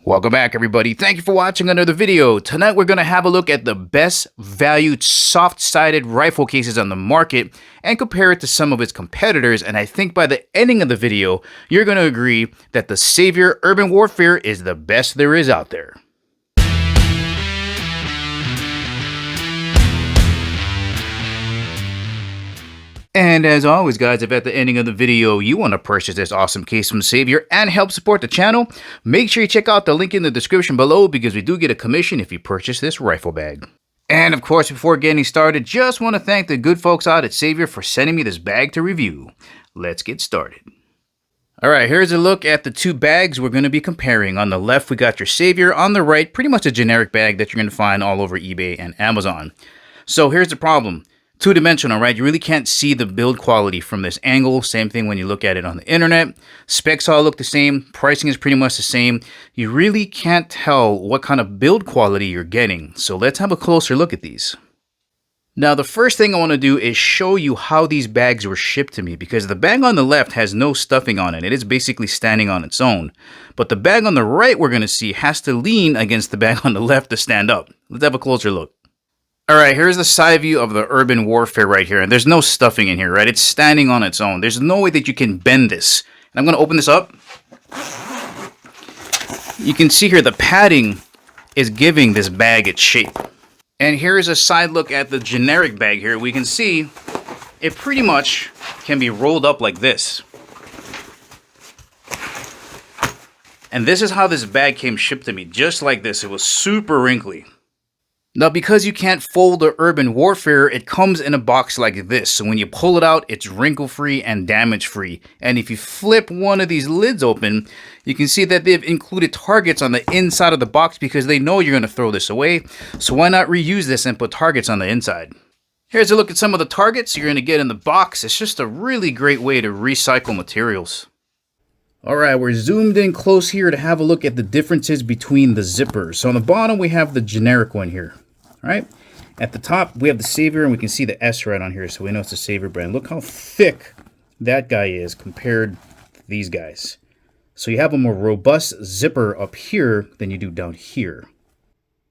Welcome back, everybody. Thank you for watching another video. Tonight we're going to have a look at the best valued soft-sided rifle cases on the market and compare it to some of its competitors. And I think by the ending of the video, you're going to agree that the Savior Urban Warfare is the best there is out there. And as always, guys, if at the ending of the video you want to purchase this awesome case from Savior and help support the channel, make sure you check out the link in the description below because we do get a commission if you purchase this rifle bag. And of course, before getting started, just want to thank the good folks out at Savior for sending me this bag to review. Let's get started. Alright, here's a look at the two bags we're going to be comparing. On the left, we got your Savior. On the right, pretty much a generic bag that you're going to find all over eBay and Amazon. So here's the problem. Two-dimensional, right? You really can't see the build quality from this angle. Same thing when you look at it on the internet. Specs all look the same. Pricing is pretty much the same. You really can't tell what kind of build quality you're getting. So let's have a closer look at these. Now, the first thing I want to do is show you how these bags were shipped to me, because the bag on the left has no stuffing on it. It is basically standing on its own. But the bag on the right we're going to see has to lean against the bag on the left to stand up. Let's have a closer look. Alright, here's the side view of the Urban Warfare right here, and there's no stuffing in here, right? It's standing on its own. There's no way that you can bend this. And I'm going to open this up. You can see here the padding is giving this bag its shape. And here's a side look at the generic bag here. We can see it pretty much can be rolled up like this. And this is how this bag came shipped to me, just like this. It was super wrinkly. Now, because you can't fold the Urban Warfare, it comes in a box like this. So when you pull it out, it's wrinkle-free and damage-free. And if you flip one of these lids open, you can see that they've included targets on the inside of the box because they know you're going to throw this away. So why not reuse this and put targets on the inside? Here's a look at some of the targets you're going to get in the box. It's just a really great way to recycle materials. Alright, we're zoomed in close here to have a look at the differences between the zippers. So on the bottom, we have the generic one here. Alright, at the top, we have the Savior, and we can see the S right on here, so we know it's the Savior brand. Look how thick that guy is compared to these guys. So you have a more robust zipper up here than you do down here.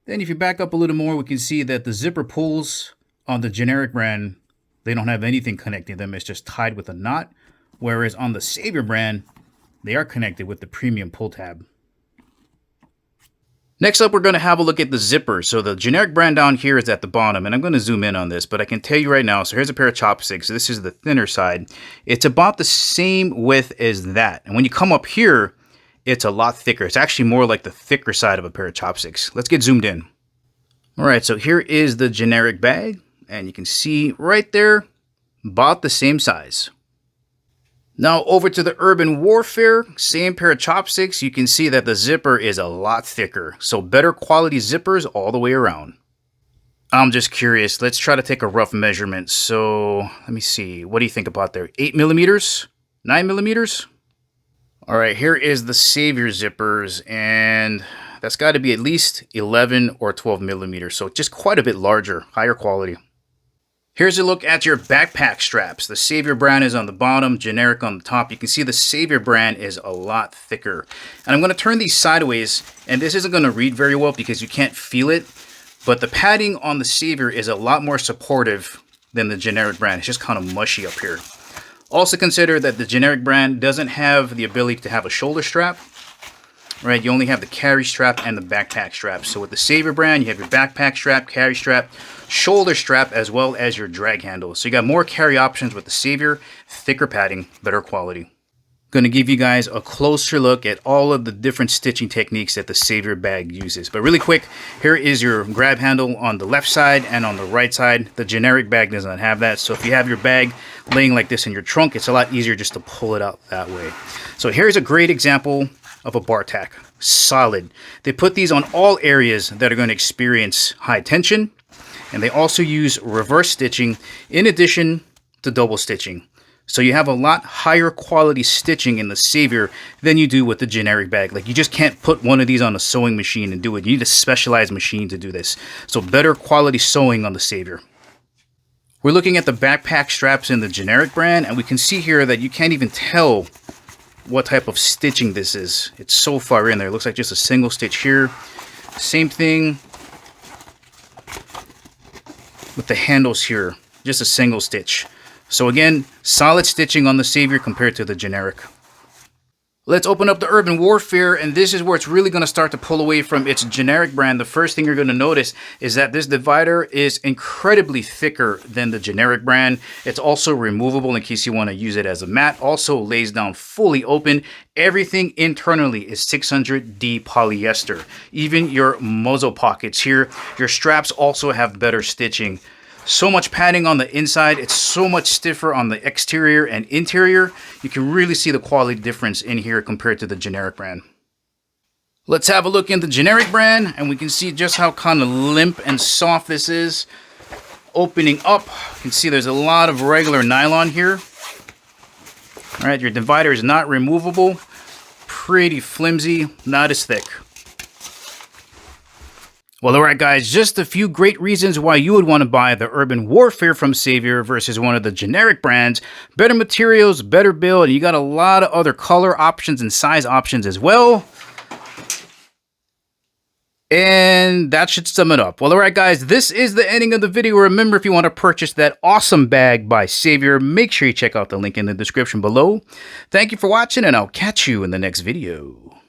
Then if you back up a little more, we can see that the zipper pulls on the generic brand, they don't have anything connecting them. It's just tied with a knot. Whereas on the Savior brand, they are connected with the premium pull tab. Next up, we're going to have a look at the zipper. So the generic brand down here is at the bottom, and I'm going to zoom in on this, but I can tell you right now, so here's a pair of chopsticks. This is the thinner side. It's about the same width as that. And when you come up here, it's a lot thicker. It's actually more like the thicker side of a pair of chopsticks. Let's get zoomed in. All right, so here is the generic bag, and you can see right there, about the same size. Now over to the Urban Warfare, same pair of chopsticks. You can see that the zipper is a lot thicker. So better quality zippers all the way around. I'm just curious. Let's try to take a rough measurement. So let me see. What do you think about there? 8 millimeters? 9 millimeters? All right, here is the Savior zippers. And that's got to be at least 11 or 12 millimeters. So just quite a bit larger, higher quality. Here's a look at your backpack straps. The Savior brand is on the bottom, generic on the top. You can see the Savior brand is a lot thicker. And I'm going to turn these sideways, and this isn't going to read very well because you can't feel it. But the padding on the Savior is a lot more supportive than the generic brand. It's just kind of mushy up here. Also consider that the generic brand doesn't have the ability to have a shoulder strap. Right, you only have the carry strap and the backpack strap. So with the Savior brand, you have your backpack strap, carry strap, shoulder strap, as well as your drag handle. So you got more carry options with the Savior, thicker padding, better quality. Going to give you guys a closer look at all of the different stitching techniques that the Savior bag uses. But really quick, here is your grab handle on the left side and on the right side. The generic bag does not have that. So if you have your bag laying like this in your trunk, it's a lot easier just to pull it out that way. So here's a great example of a bar tack. Solid. They put these on all areas that are going to experience high tension, and they also use reverse stitching in addition to double stitching. So you have a lot higher quality stitching in the Savior than you do with the generic bag. Like, you just can't put one of these on a sewing machine and do it. You need a specialized machine to do this. So better quality sewing on the Savior. We're looking at the backpack straps in the generic brand, and we can see here that you can't even tell what type of stitching this is. It's so far in there. It looks like just a single stitch here. Same thing with the handles here. Just a single stitch. So again, solid stitching on the Savior compared to the generic. Let's open up the Urban Warfare, and this is where it's really going to start to pull away from its generic brand. The first thing you're going to notice is that this divider is incredibly thicker than the generic brand. It's also removable in case you want to use it as a mat. Also lays down fully open. Everything internally is 600D polyester. Even your muzzle pockets here. Your straps also have better stitching. So much padding on the inside. It's so much stiffer on the exterior and interior. You can really see the quality difference in here compared to the generic brand. Let's have a look in the generic brand, and we can see just how kind of limp and soft this is. Opening up, you can see there's a lot of regular nylon here. All right, your divider is not removable. Pretty flimsy, not as thick. Well, alright guys, just a few great reasons why you would want to buy the Urban Warfare from Savior versus one of the generic brands. Better materials, better build, and you got a lot of other color options and size options as well. And that should sum it up. Well, alright guys, this is the ending of the video. Remember, if you want to purchase that awesome bag by Savior, make sure you check out the link in the description below. Thank you for watching, and I'll catch you in the next video.